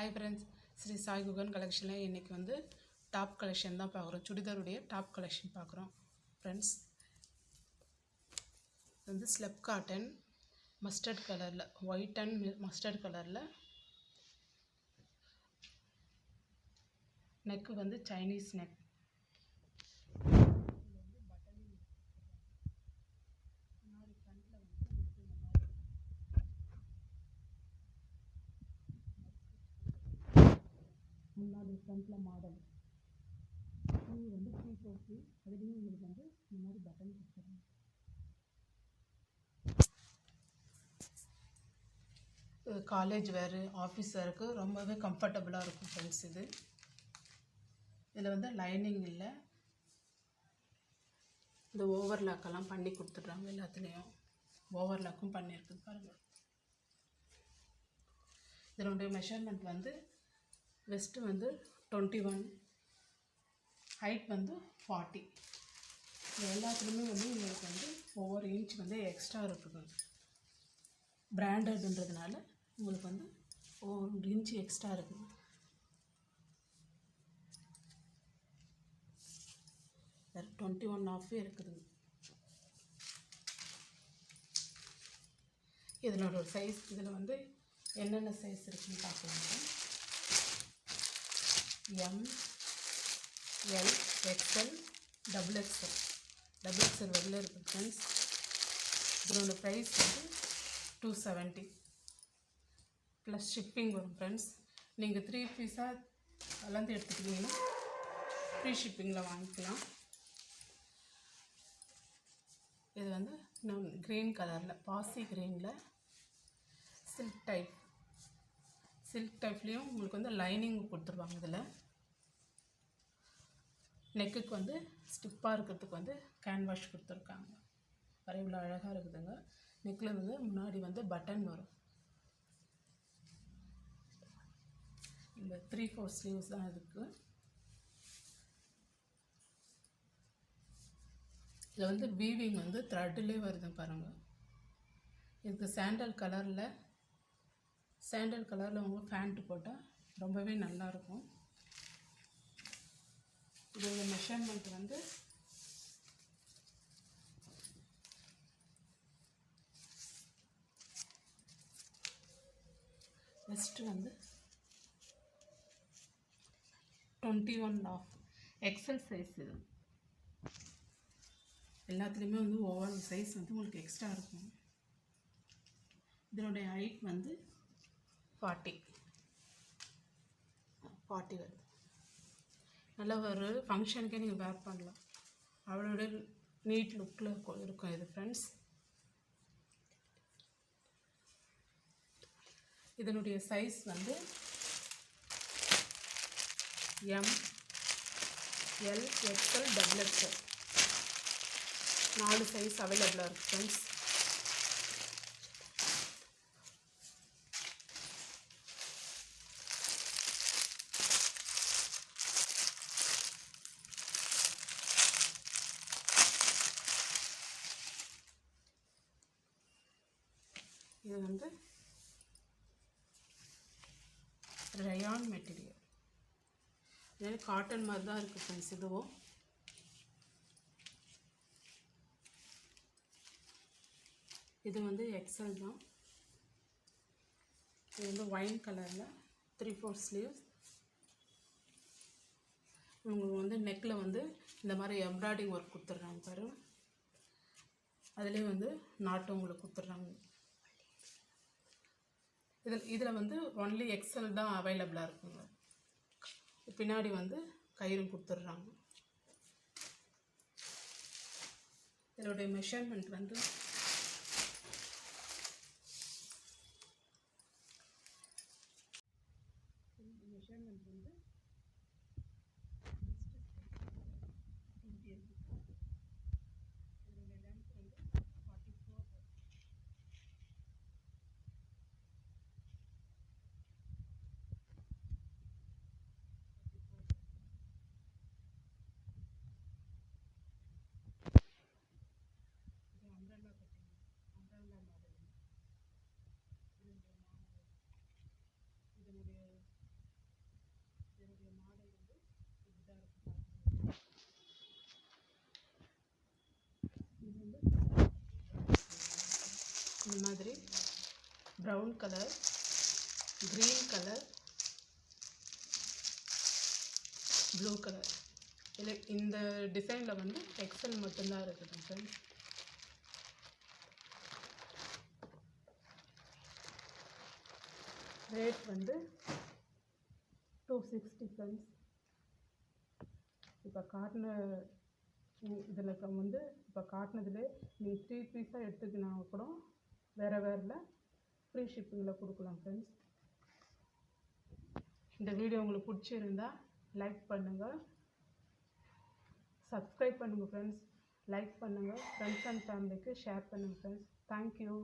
Hi friends, Sri Sai Guhan கலெக்ஷனில் இன்றைக்கி வந்து டாப் கலெக்ஷன் தான் பார்க்குறோம். சுடிதாருடைய டாப் கலெக்ஷன் பார்க்குறோம் ஃப்ரெண்ட்ஸ். இது வந்து ஸ்லெப் காட்டன் மஸ்டர்ட் கலரில், ஒயிட் அண்ட் மஸ்டர்ட் கலரில், நெக்கு வந்து சைனீஸ் நெக். முன்னாடி ஃப்ரண்ட்டில் மாடல் இது வந்து ஃப்ரீ போட்டு அதுலேயும் உங்களுக்கு வந்து இந்த மாதிரி பட்டன் கொடுத்துருங்க. காலேஜ் வேறு ஆஃபீஸ் வேருக்கு ரொம்பவே கம்ஃபர்டபுளாக இருக்கும் ஃப்ரெண்ட்ஸ். இதில் வந்து லைனிங் இல்லை, இந்த ஓவர்லாக்கெல்லாம் பண்ணி கொடுத்துட்றாங்க. எல்லாத்துலேயும் ஓவர்லாக்கும் பண்ணியிருக்கு பாருங்கள். இதனுடைய மெஷர்மெண்ட் வந்து வெஸ்ட்டு வந்து 21, ஹைட் வந்து 40. இது எல்லாத்துலேயுமே வந்து உங்களுக்கு வந்து ஒவ்வொரு இன்ச் வந்து எக்ஸ்ட்ரா இருக்குது. பிராண்டட்ன்றதுனால உங்களுக்கு வந்து ஒவ்வொரு இன்ச் எக்ஸ்ட்ரா இருக்குது. வேறு 21.5 இருக்குது. இதனோட ஒரு சைஸ், இதில் வந்து என்னென்ன சைஸ் இருக்குதுன்னு பார்க்கலாம். M, L, XL, double XL வெளில இருக்குது ஃப்ரெண்ட்ஸ். இதனோட ப்ரைஸ் வந்து 270 ப்ளஸ் ஷிப்பிங் வரும் ஃப்ரெண்ட்ஸ். நீங்கள் 3 பீஸாக கலந்து எடுத்துக்கிட்டிங்கன்னா ஃப்ரீ ஷிப்பிங்கில் வாங்கிக்கலாம். இது வந்து இன்னும் க்ரீன் கலரில், பாசி க்ரீனில் சில்க் டைப்லேயும் உங்களுக்கு வந்து லைனிங் கொடுத்துருவாங்க. இதில் நெக்குக்கு வந்து ஸ்டிப்பாக இருக்கிறதுக்கு வந்து கேன்வாஷ் கொடுத்துருக்காங்க. வரை இவ்வளோ அழகாக இருக்குதுங்க. நெக்கில் வந்து முன்னாடி வந்து பட்டன் வரும். இந்த 3/4 ஸ்லீவ்ஸ் தான் இருக்குது. இதில் வந்து வீவிங் வந்து த்ரெட்லேயே வருது பாருங்கள். இதுக்கு சாண்டல் கலரில் அவங்க பேண்ட் போட்டால் ரொம்பவே நல்லாயிருக்கும். இதோட மெஷர்மெண்ட் வந்து வெஸ்ட்டு வந்து 21.5 எக்ஸல் சைஸ். இது எல்லாத்துலேயுமே வந்து ஒவ்வொரு சைஸ் வந்து உங்களுக்கு எக்ஸ்ட்ரா இருக்கும். இதனுடைய ஹைட் வந்து 40 வருது. நல்ல ஒரு ஃபங்க்ஷனுக்கே நீங்கள் வேர் பண்ணலாம். அவளோட நீட் லுக்கில் இருக்கும் இது ஃப்ரெண்ட்ஸ். இதனுடைய சைஸ் வந்து M, L, XL, double XL 4 size அவைலபிளாக இருக்குது ஃப்ரெண்ட்ஸ். இது வந்து ரயான் மெட்டீரியல், இது காட்டன் மாதிரி தான் இருக்குது ஃப்ரெண்ட்ஸ். இதுவும் இது வந்து எக்ஸல் தான். இது வந்து ஒயின் கலரில் 3/4 ஸ்லீவ்ஸ். உங்களுக்கு வந்து நெக்கில் வந்து இந்த மாதிரி எம்ப்ராய்டிங் ஒர்க் கொடுத்துட்றாங்க பாரு. அதுலேயே வந்து நாட்டும் உங்களுக்கு கொடுத்துட்றாங்க. இதில் வந்து ஒன்லி எக்ஸல் தான் அவைலபிளாக இருக்குங்க. பின்னாடி வந்து கயிறும் கொடுத்துட்றாங்க. இதனுடைய மெஷர்மெண்ட் வந்து இந்த மாதிரி brown colour, green colour, blue colour. இல்லை இந்த டிசைனில் வந்து எக்ஸல் மட்டும்தான் இருக்குது ஃப்ரெண்ட்ஸ். ரேட் வந்து 260 ஃப்ரெண்ட்ஸ். இப்போ காட்டின இதில் வந்து இப்போ காட்டினதுலே நீங்கள் 3 பீஸாக எடுத்துக்கினா கூட வேறு ஃப்ரீ ஷிப்பிங்கில் கொடுக்கலாம் ஃப்ரெண்ட்ஸ். இந்த வீடியோ உங்களுக்கு பிடிச்சிருந்தா லைக் பண்ணுங்கள், சப்ஸ்கிரைப் பண்ணுங்கள் ஃப்ரெண்ட்ஸ். லைக் பண்ணுங்கள், ஃப்ரெண்ட்ஸ் அண்ட் ஃபேமிலிக்கு ஷேர் பண்ணுங்கள் ஃப்ரெண்ட்ஸ். தேங்க்யூ.